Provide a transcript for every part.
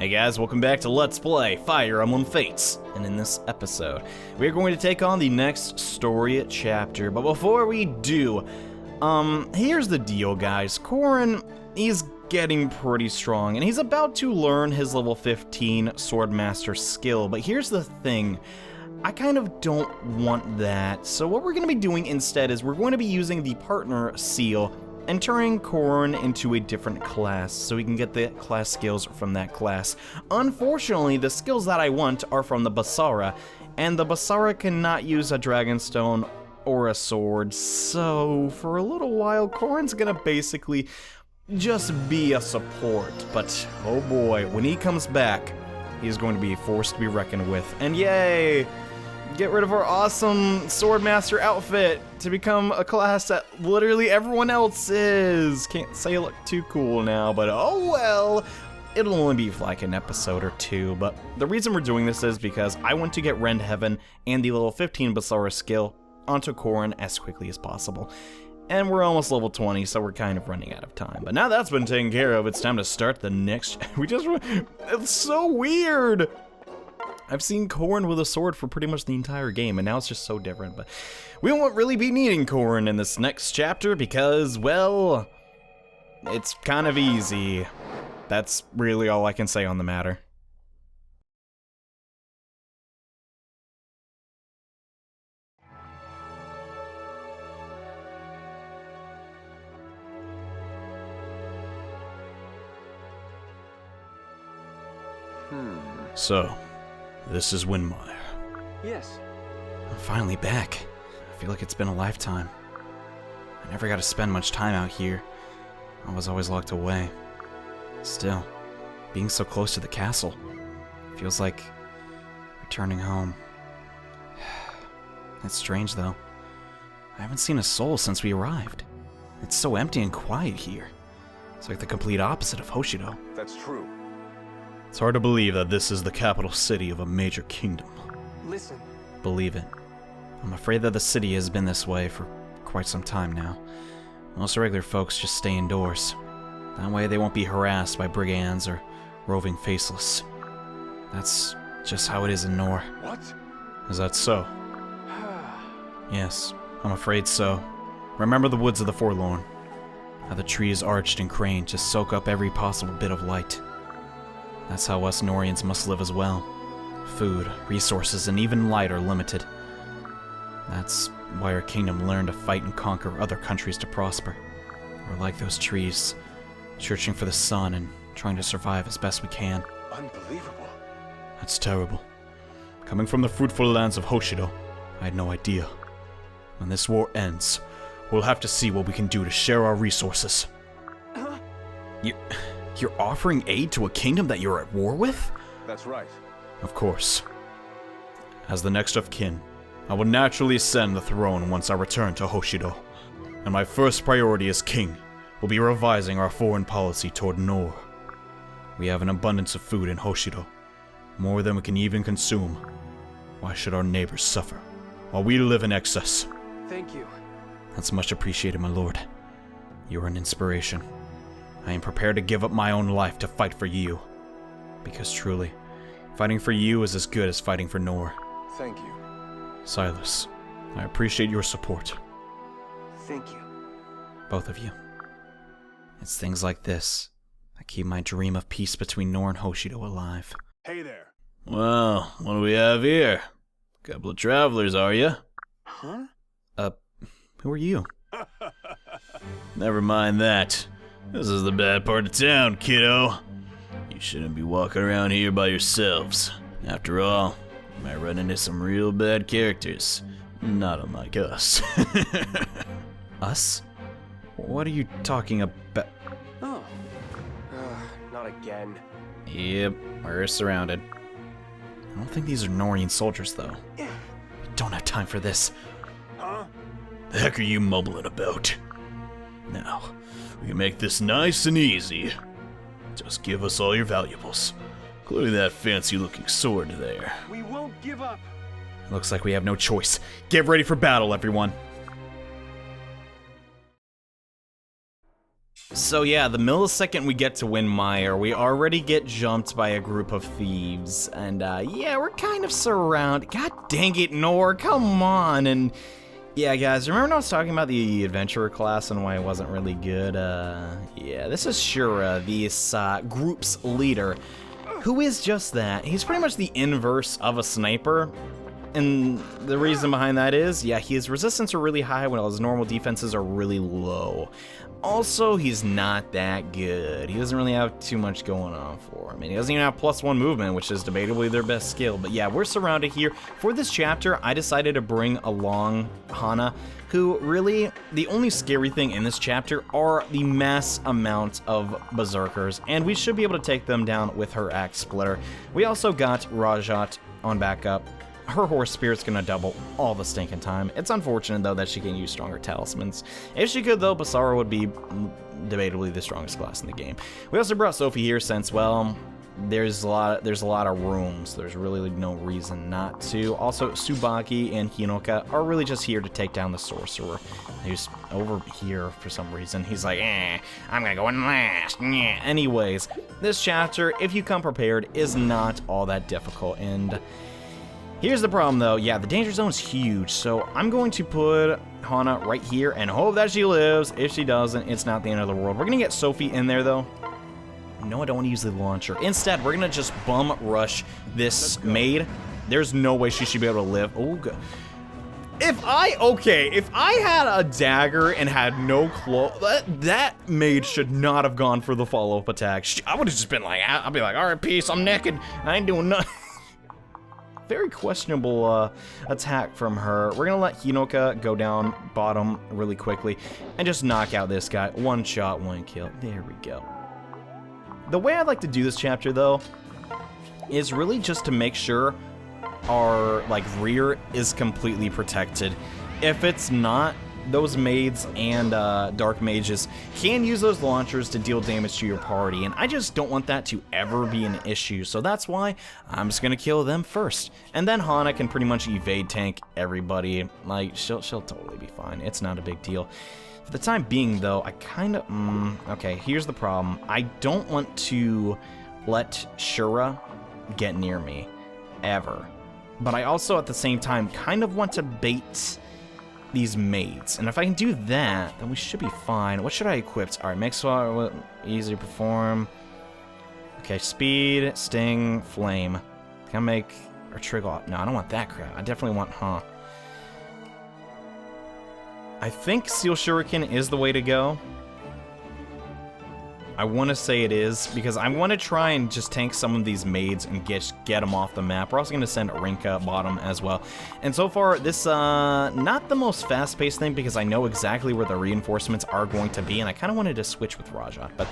Hey guys, welcome back to Let's Play Fire Emblem Fates, and in this episode, we're going to take on the next story chapter, but before we do, here's the deal guys. Corrin, he's getting pretty strong, and he's about to learn his level 15 Swordmaster skill, but here's the thing, I kind of don't want that, so what we're going to be doing instead is we're going to be using the partner seal and turning Corrin into a different class so we can get the class skills from that class. Unfortunately, the skills that I want are from the Basara, and the Basara cannot use a Dragonstone or a sword, so for a little while, Corrin's gonna basically just be a support. But oh boy, when he comes back, he's going to be a force to be reckoned with. And yay! Get rid of our awesome Swordmaster outfit to become a class that literally everyone else is. Can't say I look too cool now, but oh well. It'll only be for like an episode or two, but the reason we're doing this is because I want to get Rend Heaven and the level 15 Basara skill onto Corrin as quickly as possible. And we're almost level 20, so we're kind of running out of time. But now that's been taken care of, it's time to start the next. It's so weird. I've seen Corrin with a sword for pretty much the entire game, and now it's just so different, but we won't really be needing Corrin in this next chapter because, well, it's kind of easy. That's really all I can say on the matter. So, this is Windmire. Yes. I'm finally back. I feel like it's been a lifetime. I never got to spend much time out here. I was always locked away. Still, being so close to the castle feels like returning home. It's strange though. I haven't seen a soul since we arrived. It's so empty and quiet here. It's like the complete opposite of Hoshido. That's true. It's hard to believe that this is the capital city of a major kingdom. Listen. Believe it. I'm afraid that the city has been this way for quite some time now. Most regular folks just stay indoors. That way they won't be harassed by brigands or roving faceless. That's just how it is in Nohr. What? Is that so? Yes, I'm afraid so. Remember the woods of the Forlorn. How the trees arched and craned to soak up every possible bit of light. That's how us Nohrians must live as well. Food, resources, and even light are limited. That's why our kingdom learned to fight and conquer other countries to prosper. We're like those trees, searching for the sun and trying to survive as best we can. Unbelievable. That's terrible. Coming from the fruitful lands of Hoshido, I had no idea. When this war ends, we'll have to see what we can do to share our resources. You're offering aid to a kingdom that you're at war with? That's right. Of course. As the next of kin, I will naturally ascend the throne once I return to Hoshido. And my first priority as king will be revising our foreign policy toward Nohr. We have an abundance of food in Hoshido, more than we can even consume. Why should our neighbors suffer while we live in excess? Thank you. That's much appreciated, my lord. You are an inspiration. I am prepared to give up my own life to fight for you. Because truly, fighting for you is as good as fighting for Nohr. Thank you. Silas, I appreciate your support. Thank you. Both of you. It's things like this that keep my dream of peace between Nohr and Hoshido alive. Hey there. Well, what do we have here? Couple of travelers, are you? Huh? Who are you? Never mind that. This is the bad part of town, kiddo. You shouldn't be walking around here by yourselves. After all, you might run into some real bad characters. Not unlike us. Us? What are you talking about? Oh. Not again. Yep, we're surrounded. I don't think these are Nohrian soldiers, though. We don't have time for this. Huh? The heck are you mumbling about? Now, we can make this nice and easy. Just give us all your valuables, including that fancy-looking sword there. We won't give up. Looks like we have no choice. Get ready for battle, everyone. So yeah, the millisecond we get to Windmire, we already get jumped by a group of thieves. And yeah, we're kind of surrounded. God dang it, Nohr, come on. And yeah, guys, remember when I was talking about the adventurer class and why it wasn't really good? Yeah, this is Shura, this group's leader, who is just that. He's pretty much the inverse of a sniper. And the reason behind that is, yeah, his resistance are really high when his normal defenses are really low. Also, he's not that good. He doesn't really have too much going on for him. And he doesn't even have +1 movement, which is debatably their best skill. But yeah, we're surrounded here. For this chapter, I decided to bring along Hana, who really, the only scary thing in this chapter are the mass amount of berserkers. And we should be able to take them down with her axe splitter. We also got Rajat on backup. Her horse spirit's gonna double all the stinking time. It's unfortunate, though, that she can use stronger talismans. If she could, though, Basara would be debatably the strongest class in the game. We also brought Sophie here since, well, there's a lot of rooms. There's really no reason not to. Also, Tsubaki and Hinoka are really just here to take down the sorcerer, who's over here for some reason. He's like, I'm gonna go in last. Anyways, this chapter, if you come prepared, is not all that difficult. And here's the problem, though. Yeah, the danger zone's huge, so I'm going to put Hana right here and hope that she lives. If she doesn't, it's not the end of the world. We're gonna get Sophie in there, though. No, I don't want to use the launcher. Instead, we're gonna just bum rush this maid. There's no way she should be able to live. Oh, good. If I had a dagger and had no claw, that maid should not have gone for the follow-up attack. I would have just been like, I'd be like, all right, peace, I'm naked. I ain't doing nothing. Very questionable attack from her. We're gonna let Hinoka go down bottom really quickly and just knock out this guy. One shot, one kill. There we go. The way I'd like to do this chapter, though, is really just to make sure our rear is completely protected. If it's not, those maids and dark mages can use those launchers to deal damage to your party, and I just don't want that to ever be an issue, so that's why I'm just gonna kill them first. And then Hana can pretty much evade tank everybody. Like, she'll totally be fine. It's not a big deal. For the time being, though, I kind of... okay, here's the problem. I don't want to let Shura get near me, ever. But I also, at the same time, kind of want to bait these maids. And if I can do that, then we should be fine. What should I equip? Alright, makes it easy to perform. Okay, speed, sting, flame. Can I make... or trigger... No, I don't want that crap. I definitely want... I think Steel Shuriken is the way to go. I want to say it is, because I want to try and just tank some of these maids and get them off the map. We're also going to send Rinka bottom as well. And so far, this, not the most fast-paced thing, because I know exactly where the reinforcements are going to be, and I kind of wanted to switch with Rajat. But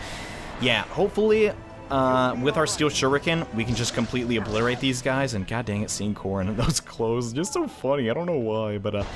yeah, hopefully, with our Steel Shuriken, we can just completely obliterate these guys. And god dang it, seeing Corin in those clothes, just so funny. I don't know why, but,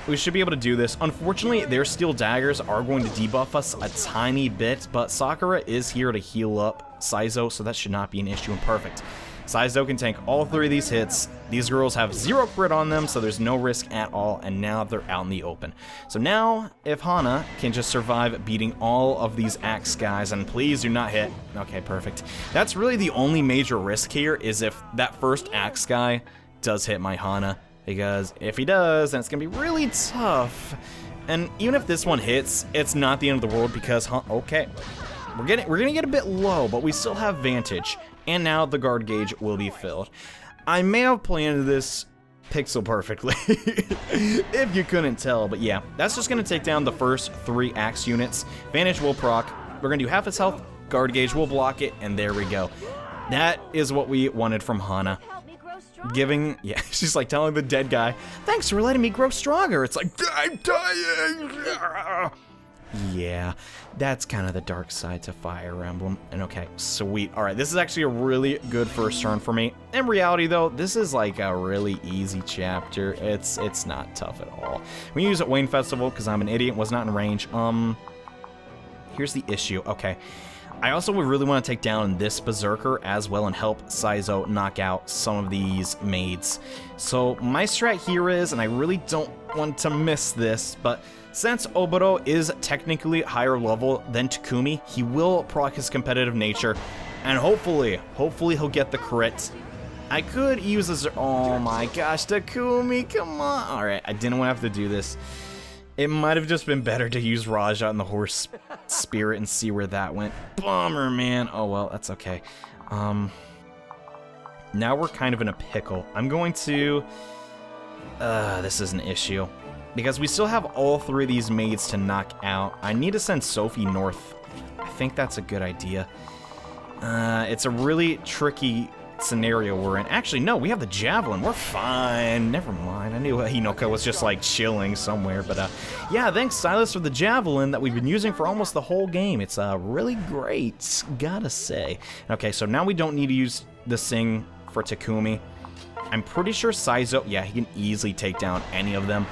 we should be able to do this. Unfortunately, their steel daggers are going to debuff us a tiny bit, but Sakura is here to heal up Saizo, so that should not be an issue. And perfect. Saizo can tank all 3 of these hits. These girls have 0 crit on them, so there's no risk at all, and now they're out in the open. So now, if Hana can just survive beating all of these axe guys, and please do not hit. Okay, perfect. That's really the only major risk here, is if that first axe guy does hit my Hana. Because if he does, then it's going to be really tough. And even if this one hits, it's not the end of the world because, okay, we're going to get a bit low, but we still have Vantage. And now the guard gauge will be filled. I may have planned this pixel perfectly, if you couldn't tell. But yeah, that's just going to take down the first 3 axe units. Vantage will proc. We're going to do half his health. Guard gauge will block it. And there we go. That is what we wanted from Hana. Giving, yeah, she's like telling the dead guy, thanks for letting me grow stronger. It's like, I'm dying. Yeah, that's kind of the dark side to Fire Emblem. And okay, sweet. All right, this is actually a really good first turn for me. In reality, though, this is like a really easy chapter. It's not tough at all. We use it Wayne Festival because I'm an idiot, was not in range. Here's the issue. Okay. I also would really want to take down this Berserker as well and help Saizo knock out some of these maids. So my strat here is, and I really don't want to miss this, but since Oboro is technically higher level than Takumi, he will proc his competitive nature, and hopefully he'll get the crit. I could use this. Oh my gosh, Takumi, come on. Alright, I didn't want to have to do this. It might have just been better to use Raja and the horse spirit and see where that went. Bummer, man. Oh well, that's okay. Now we're kind of in a pickle. I'm going to... this is an issue. Because we still have all 3 of these maids to knock out. I need to send Sophie north. I think that's a good idea. It's a really tricky scenario we're in. Actually, no, we have the javelin. We're fine. Never mind. I knew Hinoka was just like chilling somewhere. But yeah, thanks Silas for the javelin that we've been using for almost the whole game. It's really great, gotta say. Okay, so now we don't need to use the Sing for Takumi. I'm pretty sure Saizo, yeah, he can easily take down any of them.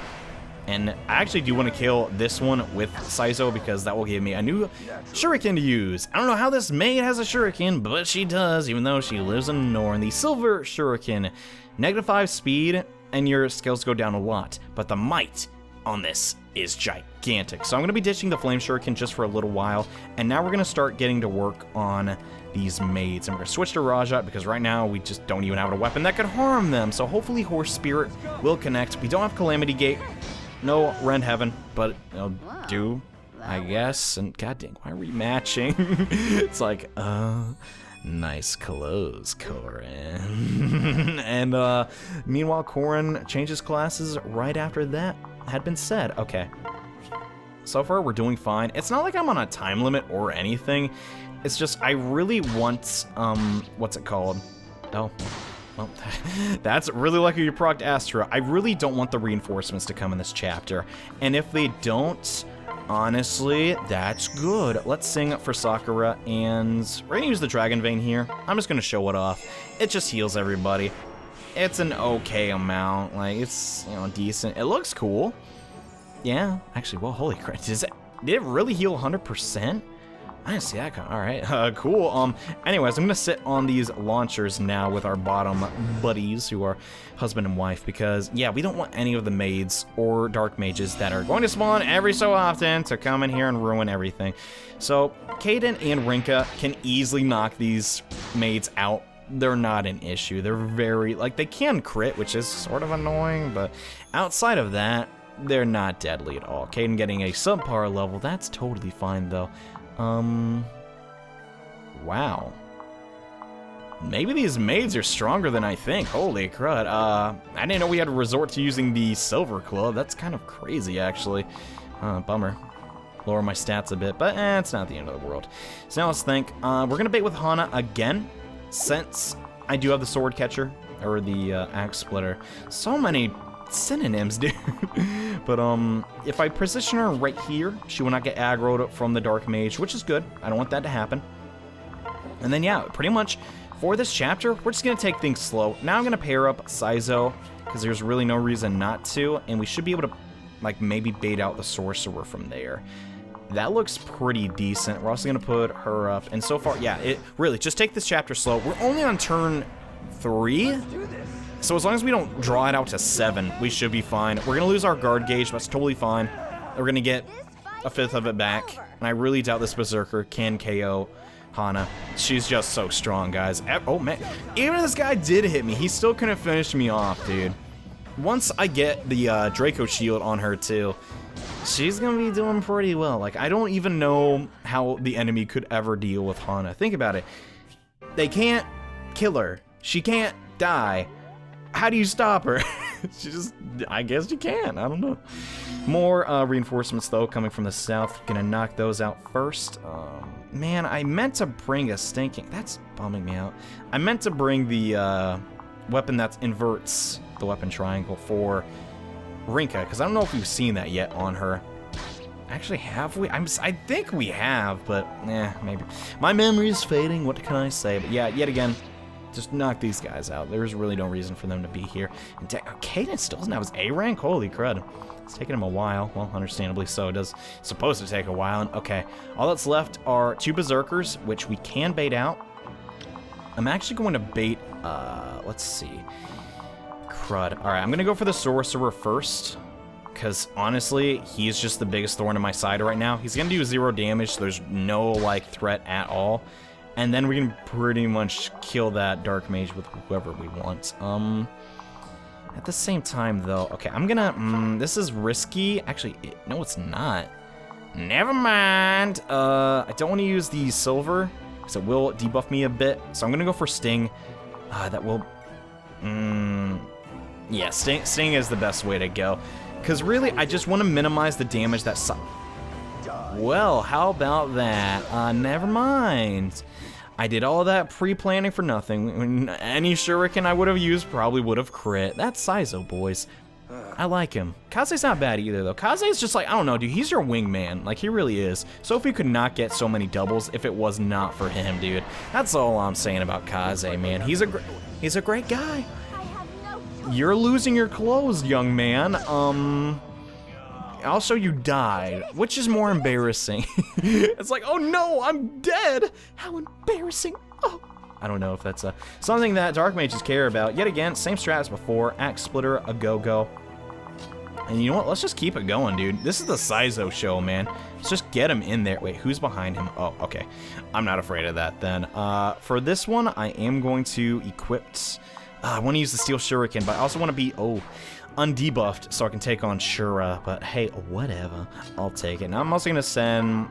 And I actually do want to kill this one with Saizo because that will give me a new shuriken to use. I don't know how this maid has a shuriken, but she does, even though she lives in Nohr. And the silver shuriken, -5 speed, and your skills go down a lot. But the might on this is gigantic. So I'm going to be ditching the flame shuriken just for a little while. And now we're going to start getting to work on these maids. And we're going to switch to Rajat because right now we just don't even have a weapon that could harm them. So hopefully Horse Spirit will connect. We don't have Calamity Gate. No Rend Heaven, but it'll do, I guess. And god dang, why are we matching? It's like, nice clothes, Korin. And meanwhile, Korin changes classes right after that had been said. Okay. So far, we're doing fine. It's not like I'm on a time limit or anything. It's just, I really want, what's it called? Oh. Well, that's really lucky you procced Astra. I really don't want the reinforcements to come in this chapter. And if they don't, honestly, that's good. Let's sing for Sakura, and we're gonna use the Dragon Vein here. I'm just gonna show it off. It just heals everybody. It's an okay amount. Like, it's, you know, decent. It looks cool. Yeah, actually, well, holy crap. Did it really heal 100%? I didn't see that coming. All right, cool. Anyways, I'm gonna sit on these launchers now with our bottom buddies who are husband and wife because, yeah, we don't want any of the maids or dark mages that are going to spawn every so often to come in here and ruin everything. So, Kaden and Rinka can easily knock these maids out. They're not an issue. They're very, like, they can crit, which is sort of annoying, but outside of that, they're not deadly at all. Kaden getting a subpar level, that's totally fine, though. Wow. Maybe these maids are stronger than I think. Holy crud. I didn't know we had to resort to using the silver club. That's kind of crazy, actually. Bummer. Lower my stats a bit, but it's not the end of the world. So now let's think. We're gonna bait with Hana again, since I do have the sword catcher, or the axe splitter. So many synonyms, dude. But if I position her right here, she will not get aggroed from the dark mage, which is good. I don't want that to happen. And then yeah, pretty much for this chapter, we're just gonna take things slow. Now I'm gonna pair up Saizo because there's really no reason not to, and we should be able to like maybe bait out the sorcerer from there. That looks pretty decent. We're also gonna put her up, and so far, yeah, it really just take this chapter slow. We're only on turn 3. So as long as we don't draw it out to 7, we should be fine. We're gonna lose our guard gauge, but it's totally fine. We're gonna get a 5th of it back, and I really doubt this Berserker can KO Hana. She's just so strong, guys. Oh man, even if this guy did hit me, he still couldn't finish me off, dude. Once I get the Draco shield on her too, she's gonna be doing pretty well. Like, I don't even know how the enemy could ever deal with Hana. Think about it. They can't kill her. She can't die. How do you stop her? She just, I guess you can. I don't know. More reinforcements, though, coming from the south. Gonna knock those out first. Man, I meant to bring a stinking... That's bumming me out. I meant to bring the weapon that inverts the weapon triangle for Rinka, because I don't know if we've seen that yet on her. Actually, have we? I think we have, but maybe. My memory is fading. What can I say? But yeah, yet again, Just knock these guys out. There's really no reason for them to be here. And Caden still doesn't have his A rank? Holy crud. It's taking him a while. Well, understandably so. It does. It's supposed to take a while. And, okay, all that's left are 2 Berserkers, which we can bait out. I'm actually going to bait, let's see. Crud. All right, I'm going to go for the Sorcerer first. Because, honestly, he's just the biggest thorn in my side right now. He's going to do 0 damage, so there's no, like, threat at all. And then we can pretty much kill that Dark Mage with whoever we want. At the same time, though, okay, I'm gonna, this is risky. Actually, no, it's not. Never mind. I don't want to use the silver, because it will debuff me a bit. So I'm gonna go for Sting. That will, yeah, Sting is the best way to go. Because really, I just want to minimize the damage that well, how about that? Never mind. I did all that pre-planning for nothing. Any shuriken I would have used probably would have crit. That's Saizo, boys. I like him. Kaze's not bad either, though. Kaze's just like, I don't know, dude. He's your wingman. Like, he really is. Sophie could not get so many doubles if it was not for him, dude. That's all I'm saying about Kaze, man. He's a great guy. You're losing your clothes, young man. Also, you died, which is more embarrassing. It's like, oh no, I'm dead. How embarrassing. Oh. I don't know if that's something that Dark Mages care about. Yet again, same strat as before. Axe Splitter, a go-go. And you know what? Let's just keep it going, dude. This is the Saizo show, man. Let's just get him in there. Wait, who's behind him? Oh, okay. I'm not afraid of that then. For this one, I am going to equip... I want to use the Steel Shuriken, but I also want to be... undebuffed so I can take on Shura, but hey, whatever. I'll take it. Now I'm also going to send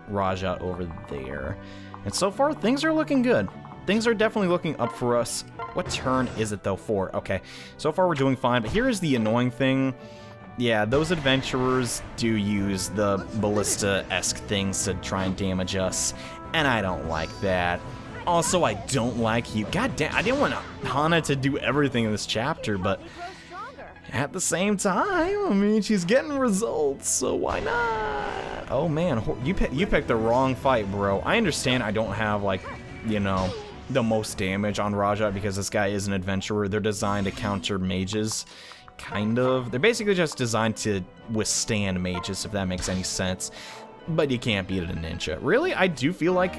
Raja over there. And so far, things are looking good. Things are definitely looking up for us. What turn is it, though, for? Okay, so far we're doing fine, but here is the annoying thing. Yeah, those adventurers do use the ballista-esque things to try and damage us, and I don't like that. Also, I don't like you. God damn, I didn't want Hana to do everything in this chapter, but... at the same time, I mean, she's getting results, so why not? Oh man, you picked the wrong fight, bro. I understand I don't have, like, you know, the most damage on Raja because this guy is an adventurer. They're designed to counter mages, kind of. They're basically just designed to withstand mages, if that makes any sense. But you can't beat a ninja. Really, I do feel like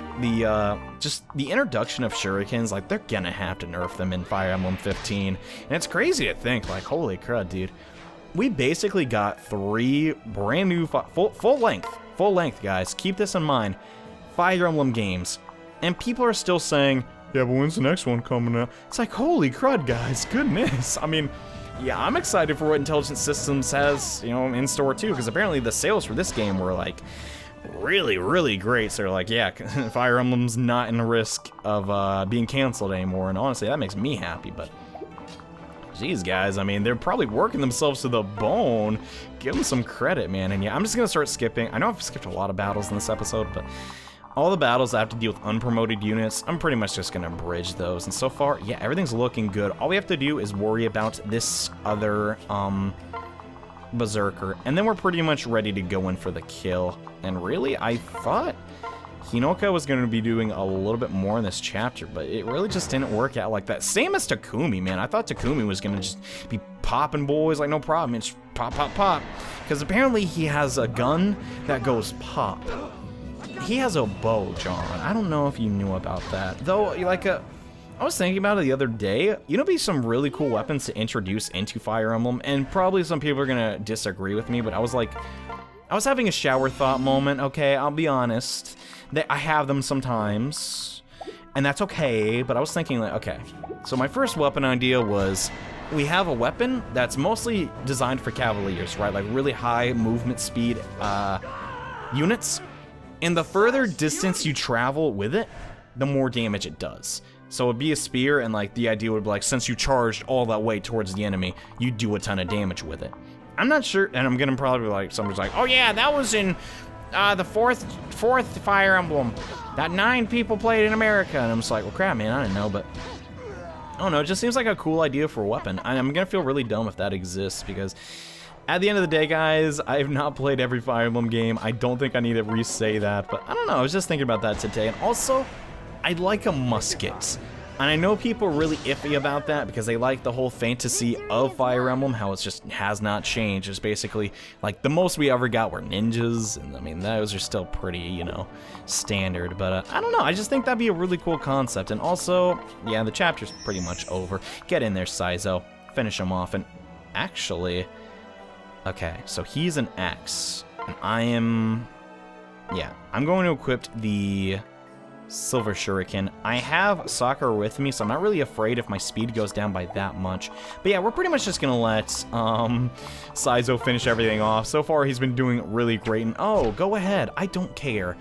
just the introduction of shurikens, like, they're gonna have to nerf them in Fire Emblem 15. And it's crazy to think, like, holy crud, dude. We basically got 3 brand new, full length, guys. Keep this in mind. Fire Emblem games. And people are still saying, yeah, but when's the next one coming out? It's like, holy crud, guys, goodness. I mean, yeah, I'm excited for what Intelligent Systems has, you know, in store too, because apparently the sales for this game were, like, really, really great. So they're like, yeah, Fire Emblem's not in risk of being canceled anymore. And honestly, that makes me happy, but... geez, guys, I mean, they're probably working themselves to the bone. Give them some credit, man. And yeah, I'm just gonna start skipping. I know I've skipped a lot of battles in this episode, but all the battles I have to deal with unpromoted units, I'm pretty much just gonna bridge those. And so far, yeah, everything's looking good. All we have to do is worry about this other, Berserker, and then we're pretty much ready to go in for the kill. And really, I thought Hinoka was going to be doing a little bit more in this chapter, but it really just didn't work out like that. Same as Takumi, man. I thought Takumi was going to just be popping boys like no problem. It's pop, pop, pop. Because apparently he has a gun that goes pop. He has a bow, John. I don't know if you knew about that. Though, like, I was thinking about it the other day. You know, be some really cool weapons to introduce into Fire Emblem, and probably some people are gonna disagree with me, but I was like, I was having a shower thought moment, okay, I'll be honest. I have them sometimes, and that's okay, but I was thinking, like, okay, so my first weapon idea was, we have a weapon that's mostly designed for cavaliers, right, like really high movement speed units, and the further distance you travel with it, the more damage it does. So it'd be a spear, and like the idea would be like, since you charged all that way towards the enemy, you do a ton of damage with it. I'm not sure, and I'm gonna probably be like, somebody's like, oh yeah, that was in the fourth Fire Emblem that 9 people played in America, and I'm just like, well, crap, man, I didn't know, but I don't know, it just seems like a cool idea for a weapon. I'm gonna feel really dumb if that exists, because at the end of the day, guys, I have not played every Fire Emblem game. I don't think I need to re-say that, but I don't know, I was just thinking about that today, and also, I'd like a musket. And I know people are really iffy about that because they like the whole fantasy of Fire Emblem, how it just has not changed. It's basically like the most we ever got were ninjas, and I mean those are still pretty, you know, standard. But I don't know, I just think that'd be a really cool concept. And also, yeah, the chapter's pretty much over. Get in there, Saizo, finish him off. And actually, okay, so he's an X, and I am, yeah, I'm going to equip the Silver Shuriken. I have Sakura with me, so I'm not really afraid if my speed goes down by that much. But yeah, we're pretty much just gonna let Saizo finish everything off. So far, he's been doing really great. And oh, go ahead. I don't care.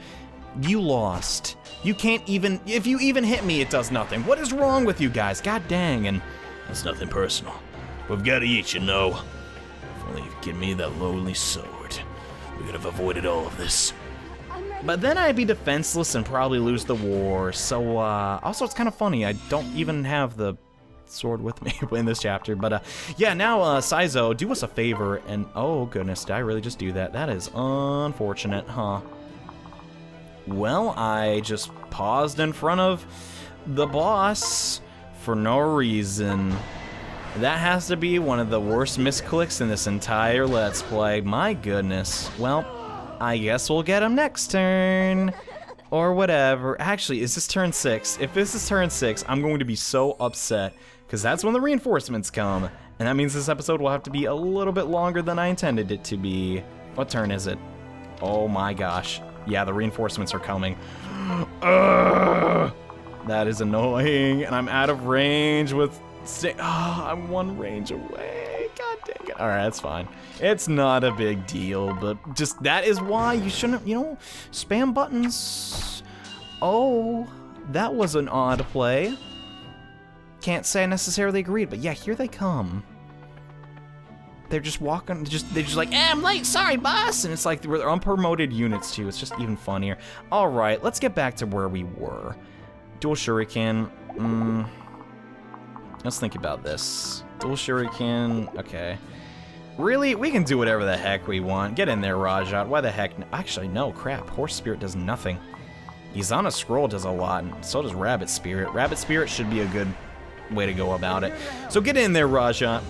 You lost. You can't even... If you even hit me, it does nothing. What is wrong with you guys? God dang. And it's nothing personal. We've got to eat, you know. If only you'd give me that lonely sword, we could have avoided all of this. But then I'd be defenseless and probably lose the war. So, also it's kind of funny. I don't even have the sword with me in this chapter. But, yeah, now, Saizo, do us a favor. And, oh, goodness, did I really just do that? That is unfortunate, huh? Well, I just paused in front of the boss for no reason. That has to be one of the worst misclicks in this entire Let's Play. My goodness. Well, I guess we'll get him next turn. Or whatever. Actually, is this turn 6? If this is turn 6, I'm going to be so upset. Because that's when the reinforcements come. And that means this episode will have to be a little bit longer than I intended it to be. What turn is it? Oh my gosh. Yeah, the reinforcements are coming. That is annoying. And I'm out of range with... I'm one range away. God dang it. Alright, that's fine. It's not a big deal, but just that is why you shouldn't, you know, spam buttons. Oh, that was an odd play. Can't say I necessarily agreed, but yeah, here they come. They're just walking, they're just like, I'm late, sorry, boss. And it's like they're unpromoted units too. It's just even funnier. All right, let's get back to where we were. Dual Shuriken. Let's think about this. Dual Shuriken, okay. Really, we can do whatever the heck we want. Get in there, Rajat. Why the heck? Actually, no, crap. Horse Spirit does nothing. Izana Scroll does a lot, and so does Rabbit Spirit. Rabbit Spirit should be a good way to go about it. So get in there, Rajat.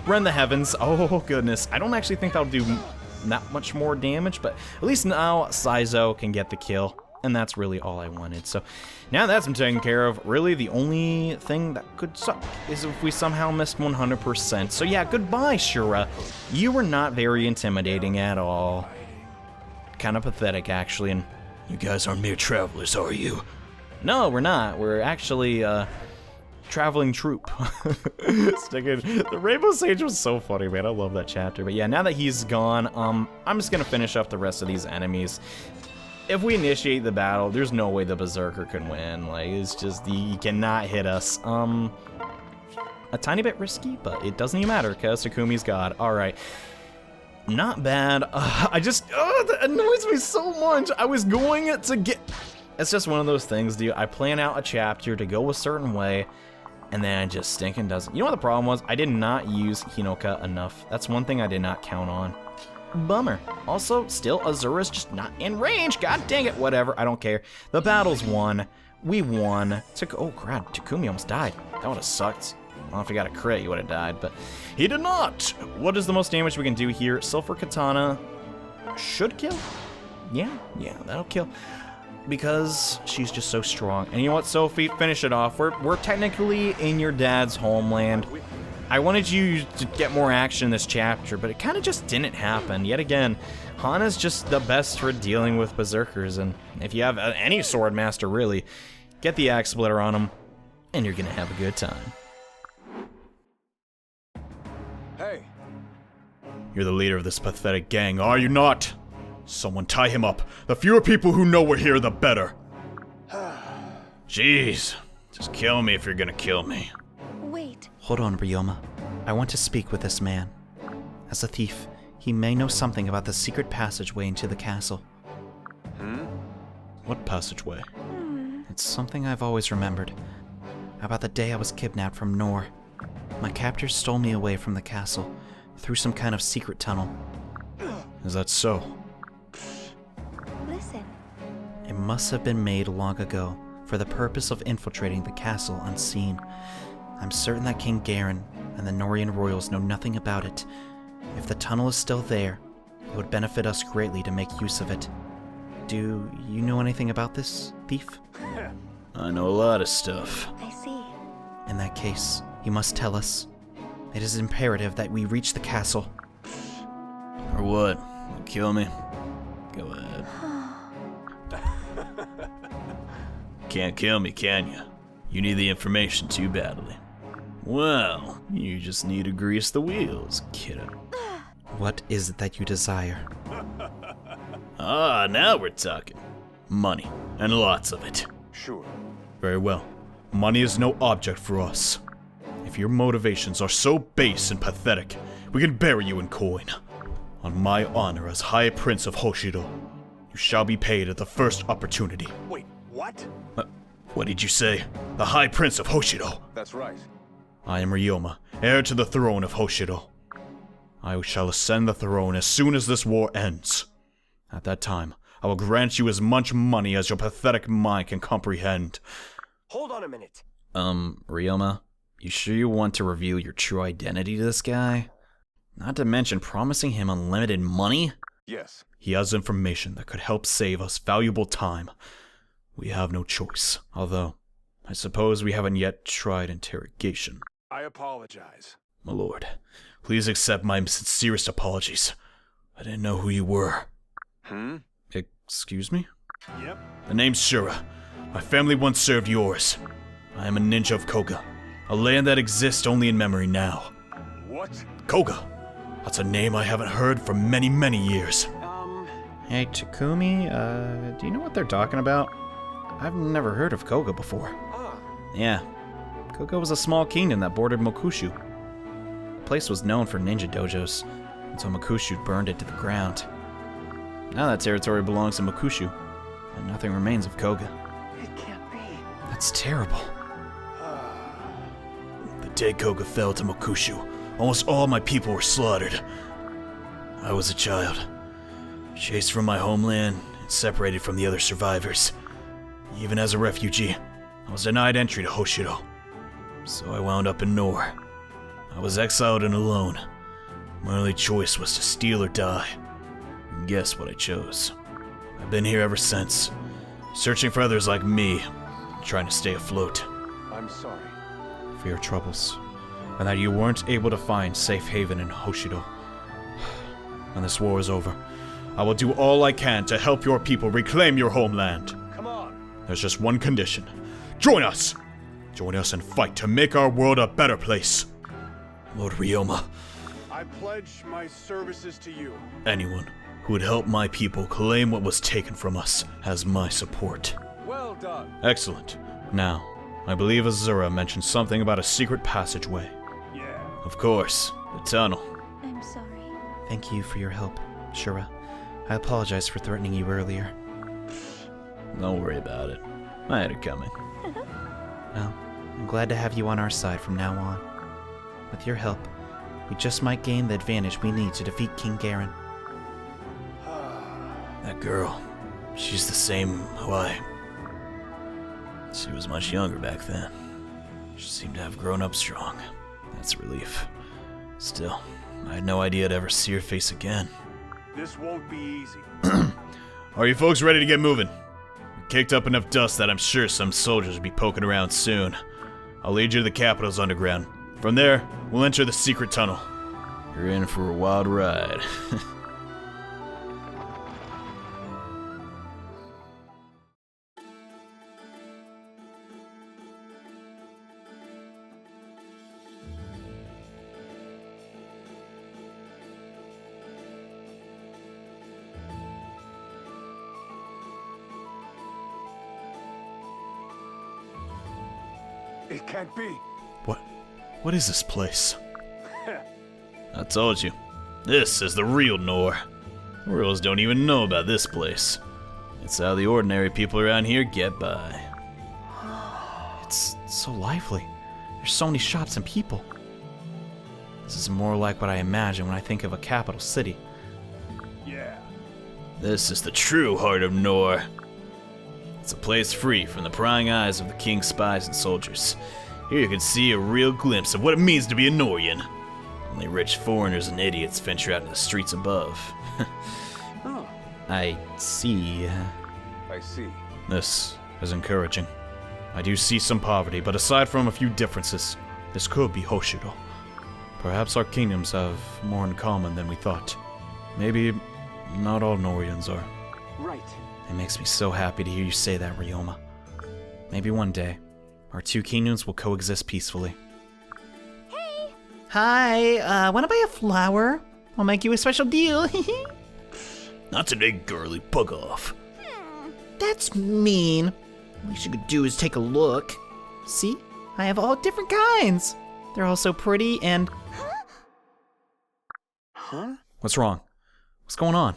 Rend the heavens. Oh, goodness. I don't actually think that'll do that much more damage, but at least now Saizo can get the kill. And that's really all I wanted. So now that's been taken care of. Really, the only thing that could suck is if we somehow missed 100%. So yeah, goodbye, Shura. You were not very intimidating at all. Kind of pathetic, actually. And you guys aren't mere travelers, are you? No, we're not. We're actually traveling troop. The Rainbow Sage was so funny, man. I love that chapter. But yeah, now that he's gone, I'm just gonna finish up the rest of these enemies. If we initiate the battle, there's no way the Berserker can win. Like, it's just, he cannot hit us. A tiny bit risky, but it doesn't even matter, because Takumi's God. Alright. Not bad. That annoys me so much. I was going to get... It's just one of those things, dude. I plan out a chapter to go a certain way, and then it just stinking doesn't. You know what the problem was? I did not use Hinoka enough. That's one thing I did not count on. Bummer. Also, still, Azura's just not in range. God dang it. Whatever. I don't care. The battle's won. We won. Oh, crap. Takumi almost died. That would have sucked. Well, if he got a crit, he would have died, but he did not. What is the most damage we can do here? Sulfur Katana should kill. Yeah, that'll kill. Because she's just so strong. And you know what, Sophie? Finish it off. We're technically in your dad's homeland. I wanted you to get more action in this chapter, but it kind of just didn't happen. Yet again, Hana's just the best for dealing with Berserkers, and if you have any Sword Master, really, get the Axe Splitter on him, and you're gonna have a good time. Hey. You're the leader of this pathetic gang, are you not? Someone tie him up. The fewer people who know we're here, the better. Jeez. Just kill me if you're gonna kill me. Wait. Hold on, Ryoma. I want to speak with this man. As a thief, he may know something about the secret passageway into the castle. What passageway? It's something I've always remembered. About the day I was kidnapped from Nohr. My captors stole me away from the castle, through some kind of secret tunnel. Is that so? Listen. It must have been made long ago, for the purpose of infiltrating the castle unseen. I'm certain that King Garen and the Nohrian royals know nothing about it. If the tunnel is still there, it would benefit us greatly to make use of it. Do you know anything about this, thief? I know a lot of stuff. I see. In that case, you must tell us. It is imperative that we reach the castle. Or what? You'll kill me? Go ahead. Can't kill me, can you? You need the information too badly. Well, you just need to grease the wheels, kiddo. What is it that you desire? Ah, now we're talking. Money, and lots of it. Sure. Very well. Money is no object for us. If your motivations are so base and pathetic, we can bury you in coin. On my honor as High Prince of Hoshido, you shall be paid at the first opportunity. Wait, what? What did you say? The High Prince of Hoshido. That's right. I am Ryoma, heir to the throne of Hoshido. I shall ascend the throne as soon as this war ends. At that time, I will grant you as much money as your pathetic mind can comprehend. Hold on a minute. Ryoma, you sure you want to reveal your true identity to this guy? Not to mention promising him unlimited money? Yes. He has information that could help save us valuable time. We have no choice, although I suppose we haven't yet tried interrogation. I apologize. My lord, please accept my sincerest apologies. I didn't know who you were. Excuse me? Yep. The name's Shura. My family once served yours. I am a ninja of Koga, a land that exists only in memory now. What? Koga! That's a name I haven't heard for many, many years. Hey, Takumi, do you know what they're talking about? I've never heard of Koga before. Yeah, Koga was a small kingdom that bordered Mokushu. The place was known for ninja dojos, until Mokushu burned it to the ground. Now that territory belongs to Mokushu, and nothing remains of Koga. It can't be. That's terrible. The day Koga fell to Mokushu, almost all my people were slaughtered. I was a child, chased from my homeland and separated from the other survivors. Even as a refugee, I was denied entry to Hoshido, so I wound up in Nohr. I was exiled and alone. My only choice was to steal or die. You can guess what I chose. I've been here ever since, searching for others like me, trying to stay afloat. I'm sorry. For your troubles, and that you weren't able to find safe haven in Hoshido. When this war is over, I will do all I can to help your people reclaim your homeland. Come on. There's just one condition. Join us! Join us and fight to make our world a better place. Lord Ryoma, I pledge my services to you. anyone who would help my people claim what was taken from us has my support. Well done. Excellent. Now, I believe Azura mentioned something about a secret passageway. Yeah. Of course, the tunnel. I'm sorry. Thank you for your help, Shura. I apologize for threatening you earlier. Don't worry about it. I had it coming. Well, I'm glad to have you on our side from now on. With your help, we just might gain the advantage we need to defeat King Garen. That girl, she's the same who I... She was much younger back then. She seemed to have grown up strong. That's a relief. Still, I had no idea I'd ever see her face again. This won't be easy. Are you folks ready to get moving? We kicked up enough dust that I'm sure some soldiers will be poking around soon. I'll lead you to the capital's underground. From there, we'll enter the secret tunnel. You're in for a wild ride. It can't be. What is this place? I told you. This is the real Nohr. The royals don't even know about this place. It's how the ordinary people around here get by. It's so lively. There's so many shops and people. This is more like what I imagine when I think of a capital city. Yeah. This is the true heart of Nohr. It's a place free from the prying eyes of the king's spies and soldiers. Here you can see a real glimpse of what it means to be a Nohrian. Only rich foreigners and idiots venture out into the streets above. Oh, I see. I see. This is encouraging. I do see some poverty, but aside from a few differences, this could be Hoshido. Perhaps our kingdoms have more in common than we thought. Maybe not all Nohrians are. Right. It makes me so happy to hear you say that, Ryoma. Maybe one day, our two kingdoms will coexist peacefully. Hi, wanna buy a flower? I'll make you a special deal. Not today, girly. Bug off. That's mean. Least you could do is take a look. See? I have all different kinds. They're all so pretty and... Huh? What's wrong? What's going on?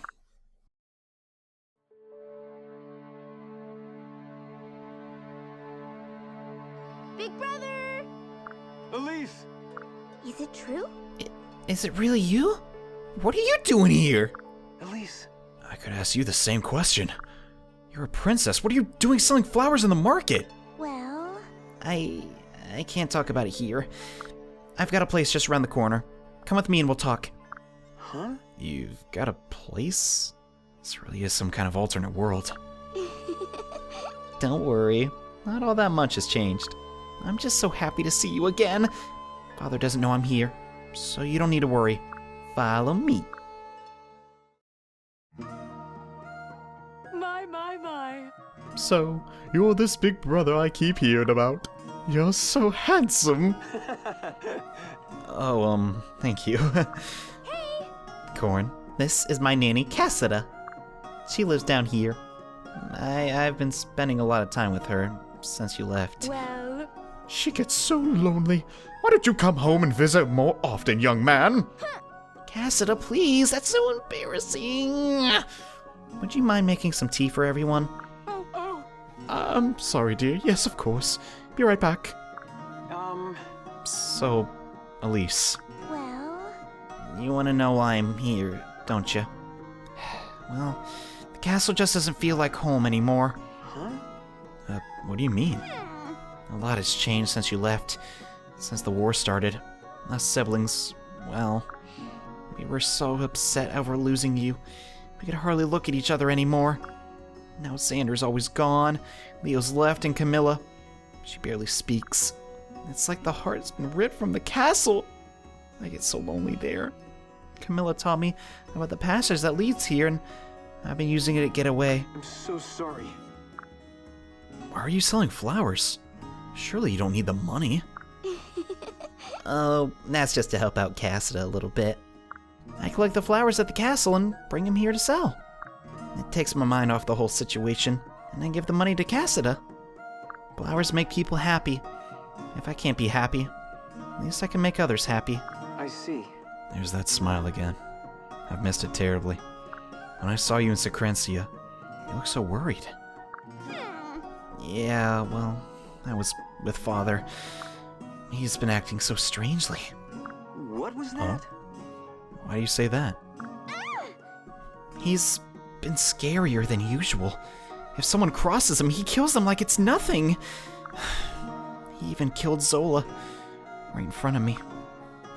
Big brother! Elise! Is it true? Is it really you? What are you doing here? Elise! I could ask you the same question. You're a princess. What are you doing selling flowers in the market? Well... I can't talk about it here. I've got a place just around the corner. Come with me and we'll talk. Huh? You've got a place? This really is some kind of alternate world. Don't worry. Not all that much has changed. I'm just so happy to see you again. Father doesn't know I'm here, so you don't need to worry. Follow me. My. So, you're this big brother I keep hearing about. You're so handsome. Oh, thank you. Corn, this is my nanny, Cassida. She lives down here. I've been spending a lot of time with her since you left. Well... She gets so lonely. Why don't you come home and visit more often, young man? Cassida, please, that's so embarrassing. Would you mind making some tea for everyone? I'm sorry, dear. Yes, of course. Be right back. So, Elise, Well... You want to know why I'm here, don't you? Well, the castle just doesn't feel like home anymore. what do you mean? A lot has changed since you left, since the war started. Us siblings, well, we were so upset over losing you. We could hardly look at each other anymore. Now Xander's always gone, Leo's left, and Camilla, she barely speaks. It's like the heart's been ripped from the castle. I get so lonely there. Camilla taught me about the passage that leads here, and I've been using it to get away. I'm so sorry. Why are you selling flowers? Surely you don't need the money. Oh, that's just to help out Cassida a little bit. I collect the flowers at the castle and bring them here to sell. It takes my mind off the whole situation, and I give the money to Cassida. Flowers make people happy. If I can't be happy, at least I can make others happy. I see. There's that smile again. I've missed it terribly. When I saw you in Secrencia, you looked so worried. Yeah, well, I was with Father. He's been acting so strangely. What was that? Why do you say that? He's been scarier than usual. If someone crosses him, he kills them like it's nothing. He even killed Zola right in front of me.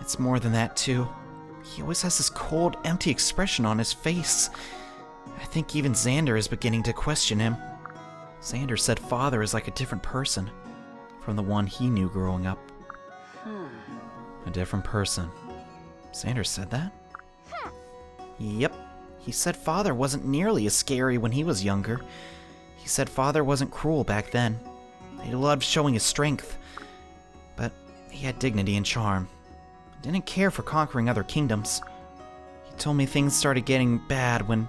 It's more than that, too. He always has this cold, empty expression on his face. I think even Xander is beginning to question him. Xander said Father is like a different person from the one he knew growing up. A different person. Xander said that? Yep. He said Father wasn't nearly as scary when he was younger. He said Father wasn't cruel back then. He loved showing his strength. But he had dignity and charm. Didn't care for conquering other kingdoms. He told me things started getting bad when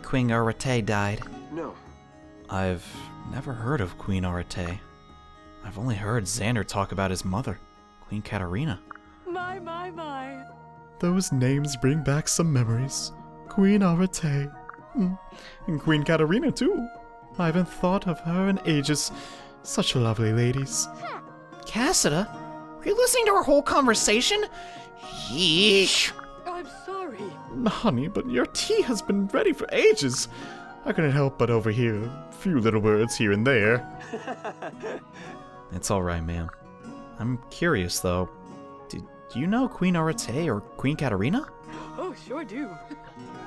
Queen Arate died. No. I've never heard of Queen Arate. I've only heard Xander talk about his mother, Queen Katarina. My. Those names bring back some memories. Queen Arate. And Queen Katarina, too. I haven't thought of her in ages. Such lovely ladies. Cassida? Were you listening to our whole conversation? Yeesh. I'm sorry. Honey, but your tea has been ready for ages. I couldn't help but overhear a few little words here and there. It's alright, ma'am. I'm curious, though. Do you know Queen Arate or Queen Katarina? Oh, sure do.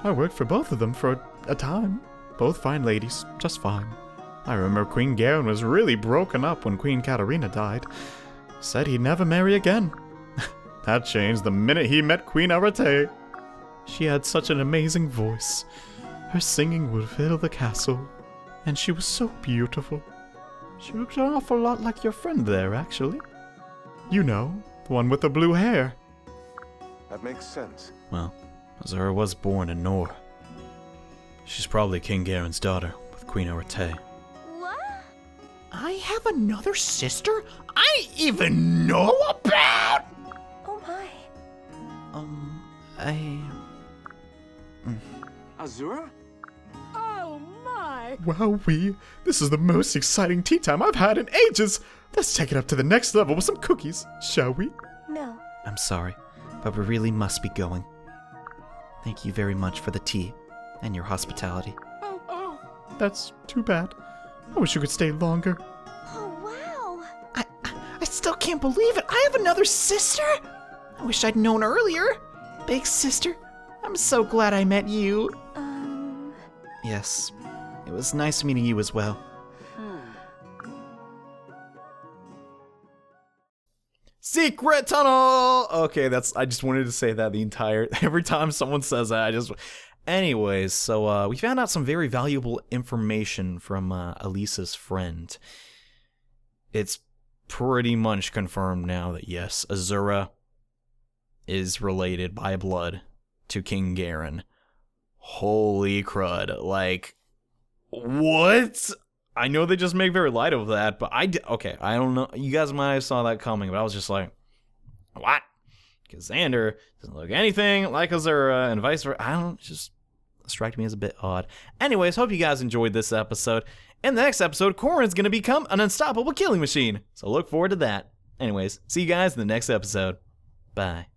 I worked for both of them for a time. Both fine ladies, just fine. I remember Queen Garen was really broken up when Queen Katarina died. Said he'd never marry again. That changed the minute he met Queen Arate. She had such an amazing voice. Her singing would fill the castle, and she was so beautiful. She looked an awful lot like your friend there, actually. You know, the one with the blue hair. That makes sense. Well, Azura was born in Nohr. She's probably King Garen's daughter with Queen Arate. What? I have another sister I even know about? Oh my. Azura? Oh my! Wowee, this is the most exciting tea time I've had in ages! Let's take it up to the next level with some cookies, shall we? No. I'm sorry, but we really must be going. Thank you very much for the tea and your hospitality. Oh. That's too bad. I wish you could stay longer. Oh wow. I still can't believe it. I have another sister? I wish I'd known earlier. Big sister, I'm so glad I met you. Yes, it was nice meeting you as well. Secret tunnel! Okay, I just wanted to say that every time someone says that, Anyways, so we found out some very valuable information from Elisa's friend. It's pretty much confirmed now that yes, Azura is related by blood to King Garen. Holy crud. Like, what? I know they just make very light of that, but I don't know. You guys might have saw that coming, but I was just like, what? Because Xander doesn't look anything like Azura, and vice versa. Just struck me as a bit odd. Anyways, hope you guys enjoyed this episode. In the next episode, Corrin's going to become an unstoppable killing machine, so look forward to that. Anyways, see you guys in the next episode. Bye.